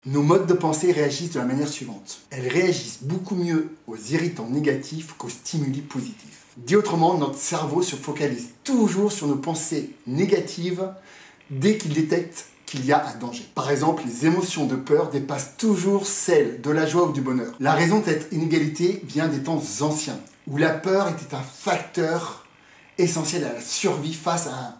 Nos modes de pensée réagissent de la manière suivante. Elles réagissent beaucoup mieux aux irritants négatifs qu'aux stimuli positifs. Dit autrement, notre cerveau se focalise toujours sur nos pensées négatives dès qu'il détecte qu'il y a un danger. Par exemple, les émotions de peur dépassent toujours celles de la joie ou du bonheur. La raison de cette inégalité vient des temps anciens, où la peur était un facteur essentiel à la survie face à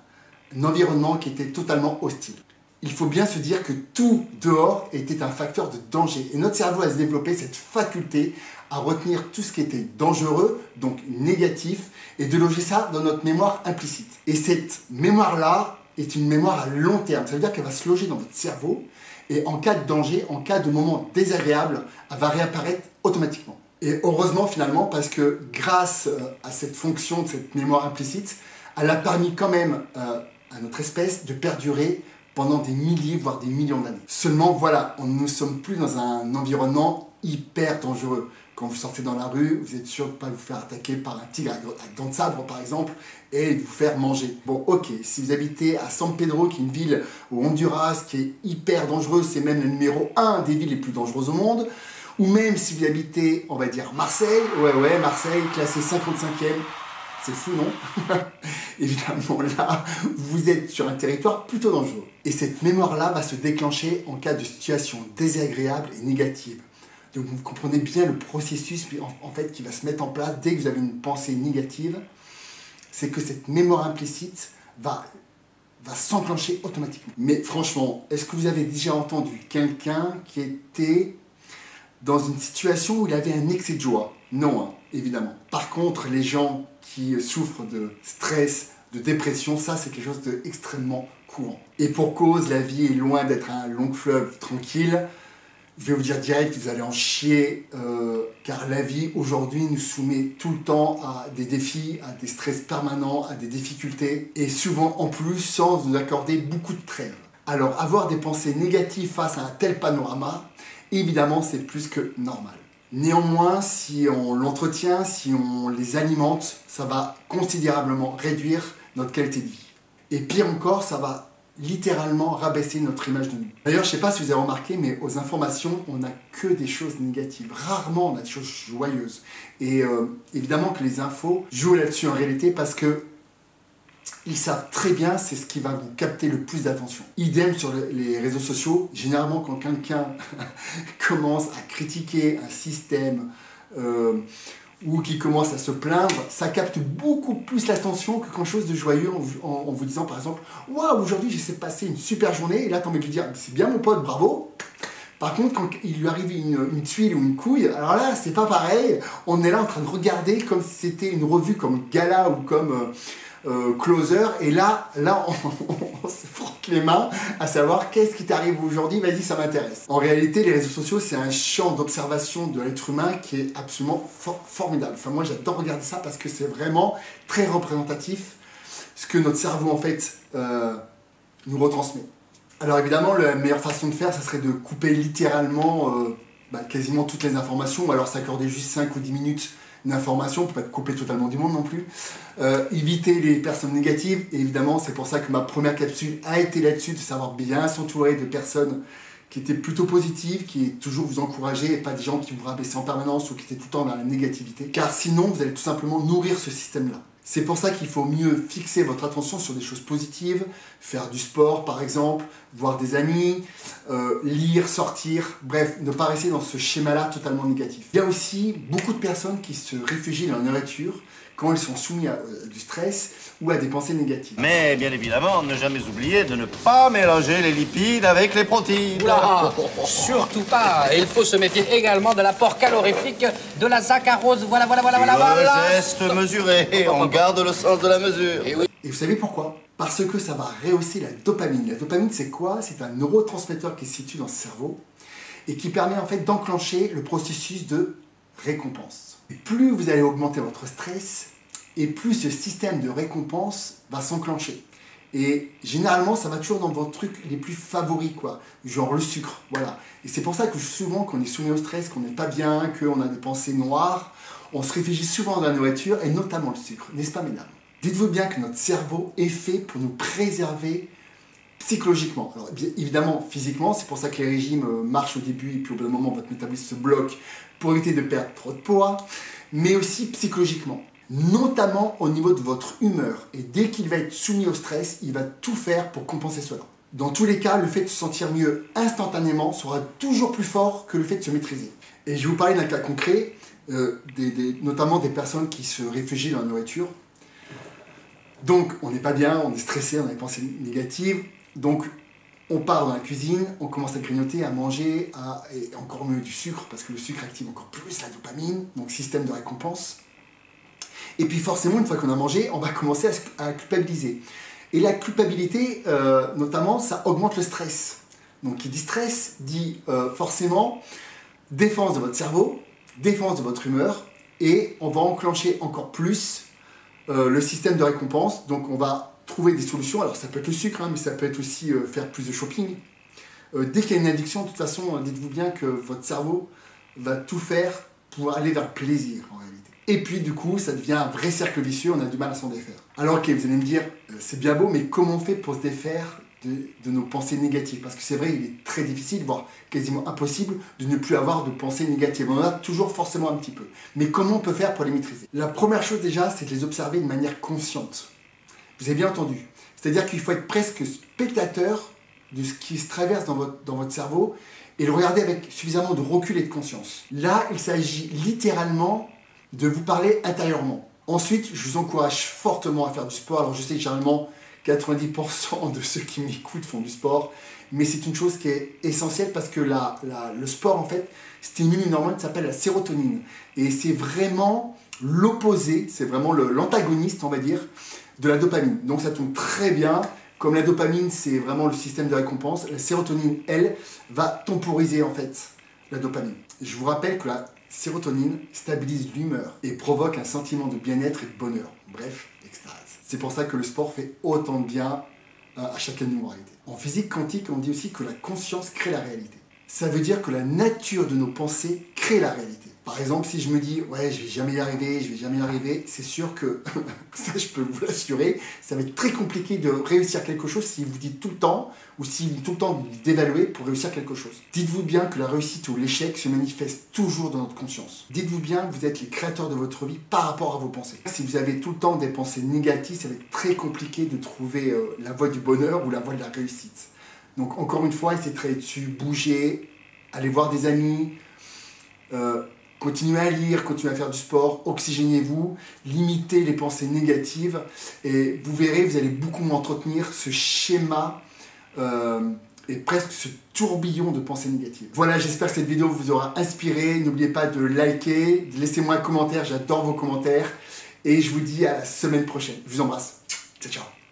un environnement qui était totalement hostile. Il faut bien se dire que tout dehors était un facteur de danger. Et notre cerveau a développé cette faculté à retenir tout ce qui était dangereux, donc négatif, et de loger ça dans notre mémoire implicite. Et cette mémoire-là est une mémoire à long terme. Ça veut dire qu'elle va se loger dans votre cerveau, et en cas de danger, en cas de moment désagréable, elle va réapparaître automatiquement. Et heureusement finalement, parce que grâce à cette fonction de cette mémoire implicite, elle a permis quand même à notre espèce de perdurer pendant des milliers, voire des millions d'années. Seulement, voilà, nous ne sommes plus dans un environnement hyper dangereux. Quand vous sortez dans la rue, vous êtes sûr de ne pas vous faire attaquer par un tigre à dents de sabre, par exemple, et de vous faire manger. Bon, ok, si vous habitez à San Pedro, qui est une ville au Honduras, qui est hyper dangereuse, c'est même le numéro 1 des villes les plus dangereuses au monde, ou même si vous habitez, on va dire, Marseille, ouais, Marseille, classé 55e, c'est fou, non? Évidemment, là, vous êtes sur un territoire plutôt dangereux. Et cette mémoire-là va se déclencher en cas de situation désagréable et négative. Donc, vous comprenez bien le processus en fait, qui va se mettre en place dès que vous avez une pensée négative. C'est que cette mémoire implicite va s'enclencher automatiquement. Mais franchement, est-ce que vous avez déjà entendu quelqu'un qui était dans une situation où il avait un excès de joie? Non, hein, évidemment. Par contre, les gens qui souffrent de stress, de dépression, ça c'est quelque chose d'extrêmement courant. Et pour cause, la vie est loin d'être un long fleuve tranquille. Je vais vous dire direct que vous allez en chier, car la vie aujourd'hui nous soumet tout le temps à des défis, à des stress permanents, à des difficultés, et souvent en plus sans nous accorder beaucoup de trêve. Alors avoir des pensées négatives face à un tel panorama, évidemment c'est plus que normal. Néanmoins, si on l'entretient, si on les alimente, ça va considérablement réduire notre qualité de vie. Et pire encore, ça va littéralement rabaisser notre image de nous. D'ailleurs, je ne sais pas si vous avez remarqué, mais aux informations, on n'a que des choses négatives. Rarement, on a des choses joyeuses. Et évidemment que les infos jouent là-dessus en réalité parce que ils savent très bien c'est ce qui va vous capter le plus d'attention. Idem sur les réseaux sociaux. Généralement, quand quelqu'un commence à critiquer un système ou qui commence à se plaindre, ça capte beaucoup plus l'attention que quelque chose de joyeux en vous disant par exemple « Waouh, aujourd'hui j'ai passé une super journée » et là tu as envie de lui dire « C'est bien mon pote, bravo !» Par contre, quand il lui arrive une tuile ou une couille, alors là, c'est pas pareil. On est là en train de regarder comme si c'était une revue comme Gala ou comme Closer. Et là on se frotte les mains à savoir qu'est-ce qui t'arrive aujourd'hui, vas-y, ça m'intéresse. En réalité, les réseaux sociaux, c'est un champ d'observation de l'être humain qui est absolument formidable. Enfin, moi, j'adore regarder ça parce que c'est vraiment très représentatif ce que notre cerveau, en fait, nous retransmet. Alors évidemment, la meilleure façon de faire, ça serait de couper littéralement quasiment toutes les informations, ou alors s'accorder juste 5 ou 10 minutes d'informations, on ne peut pas couper totalement du monde non plus. Éviter les personnes négatives, et évidemment, c'est pour ça que ma première capsule a été là-dessus, de savoir bien s'entourer de personnes qui étaient plutôt positives, qui toujours vous encourager, et pas des gens qui vous rabaissaient en permanence ou qui étaient tout le temps dans la négativité. Car sinon, vous allez tout simplement nourrir ce système-là. C'est pour ça qu'il faut mieux fixer votre attention sur des choses positives, faire du sport par exemple, voir des amis, lire, sortir, bref, ne pas rester dans ce schéma-là totalement négatif. Il y a aussi beaucoup de personnes qui se réfugient dans la nourriture quand ils sont soumis à du stress ou à des pensées négatives. Mais bien évidemment, ne jamais oublier de ne pas mélanger les lipides avec les protéines. Oula, surtout pas. Et il faut se méfier également de l'apport calorifique de la saccharose. Voilà. Le geste mesuré, on garde le sens de la mesure. Et oui. Et vous savez pourquoi? Parce que ça va rehausser la dopamine. La dopamine, c'est quoi? C'est un neurotransmetteur qui se situe dans le cerveau et qui permet en fait d'enclencher le processus de récompense. Et plus vous allez augmenter votre stress, et plus ce système de récompense va s'enclencher. Et généralement, ça va toujours dans vos trucs les plus favoris, quoi. Genre le sucre, voilà. Et c'est pour ça que souvent, quand on est soumis au stress, qu'on n'est pas bien, qu'on a des pensées noires, on se réfugie souvent dans la nourriture, et notamment le sucre. N'est-ce pas, mesdames? Dites-vous bien que notre cerveau est fait pour nous préserver psychologiquement. Alors, bien évidemment, physiquement, c'est pour ça que les régimes marchent au début et puis au bout d'un moment, votre métabolisme se bloque pour éviter de perdre trop de poids, mais aussi psychologiquement, notamment au niveau de votre humeur. Et dès qu'il va être soumis au stress, il va tout faire pour compenser cela. Dans tous les cas, le fait de se sentir mieux instantanément sera toujours plus fort que le fait de se maîtriser. Et je vais vous parler d'un cas concret, notamment des personnes qui se réfugient dans la nourriture. Donc, on n'est pas bien, on est stressé, on a des pensées négatives. Donc, on part dans la cuisine, on commence à grignoter, à manger, et encore mieux du sucre, parce que le sucre active encore plus la dopamine, donc système de récompense. Et puis forcément, une fois qu'on a mangé, on va commencer à culpabiliser. Et la culpabilité, notamment, ça augmente le stress. Donc, qui dit stress, dit forcément défense de votre cerveau, défense de votre humeur, et on va enclencher encore plus le système de récompense. Donc, on va trouver des solutions. Alors, ça peut être le sucre, hein, mais ça peut être aussi faire plus de shopping. Dès qu'il y a une addiction, de toute façon, dites-vous bien que votre cerveau va tout faire pour aller vers le plaisir, en réalité. Et puis, du coup, ça devient un vrai cercle vicieux, on a du mal à s'en défaire. Alors, ok, vous allez me dire, c'est bien beau, mais comment on fait pour se défaire de nos pensées négatives? Parce que c'est vrai, il est très difficile, voire quasiment impossible, de ne plus avoir de pensées négatives. On en a toujours forcément un petit peu. Mais comment on peut faire pour les maîtriser? La première chose déjà, c'est de les observer de manière consciente. Vous avez bien entendu. C'est-à-dire qu'il faut être presque spectateur de ce qui se traverse dans votre cerveau et le regarder avec suffisamment de recul et de conscience. Là, il s'agit littéralement de vous parler intérieurement. Ensuite, je vous encourage fortement à faire du sport. Alors, je sais que généralement, 90% de ceux qui m'écoutent font du sport, mais c'est une chose qui est essentielle parce que le sport, en fait, stimule une hormone qui s'appelle la sérotonine. Et c'est vraiment l'opposé, c'est vraiment l'antagoniste, on va dire, de la dopamine. Donc ça tombe très bien. Comme la dopamine, c'est vraiment le système de récompense, la sérotonine, elle, va temporiser en fait la dopamine. Je vous rappelle que la sérotonine stabilise l'humeur et provoque un sentiment de bien-être et de bonheur. Bref, extase. C'est pour ça que le sport fait autant de bien à chacun de nous en réalité. En physique quantique, on dit aussi que la conscience crée la réalité. Ça veut dire que la nature de nos pensées crée la réalité. Par exemple, si je me dis « ouais, je vais jamais y arriver », c'est sûr que, ça je peux vous l'assurer, ça va être très compliqué de réussir quelque chose si vous dites tout le temps, ou si tout le temps vous d'évaluer pour réussir quelque chose. Dites-vous bien que la réussite ou l'échec se manifeste toujours dans notre conscience. Dites-vous bien que vous êtes les créateurs de votre vie par rapport à vos pensées. Si vous avez tout le temps des pensées négatives, ça va être très compliqué de trouver la voie du bonheur ou la voie de la réussite. Donc encore une fois, essayez de travailler dessus, bougez, allez voir des amis, continuez à lire, continuez à faire du sport, oxygénez-vous, limitez les pensées négatives et vous verrez, vous allez beaucoup moins entretenir ce schéma et presque ce tourbillon de pensées négatives. Voilà, j'espère que cette vidéo vous aura inspiré. N'oubliez pas de liker, laissez-moi un commentaire, j'adore vos commentaires et je vous dis à la semaine prochaine. Je vous embrasse. Ciao, ciao.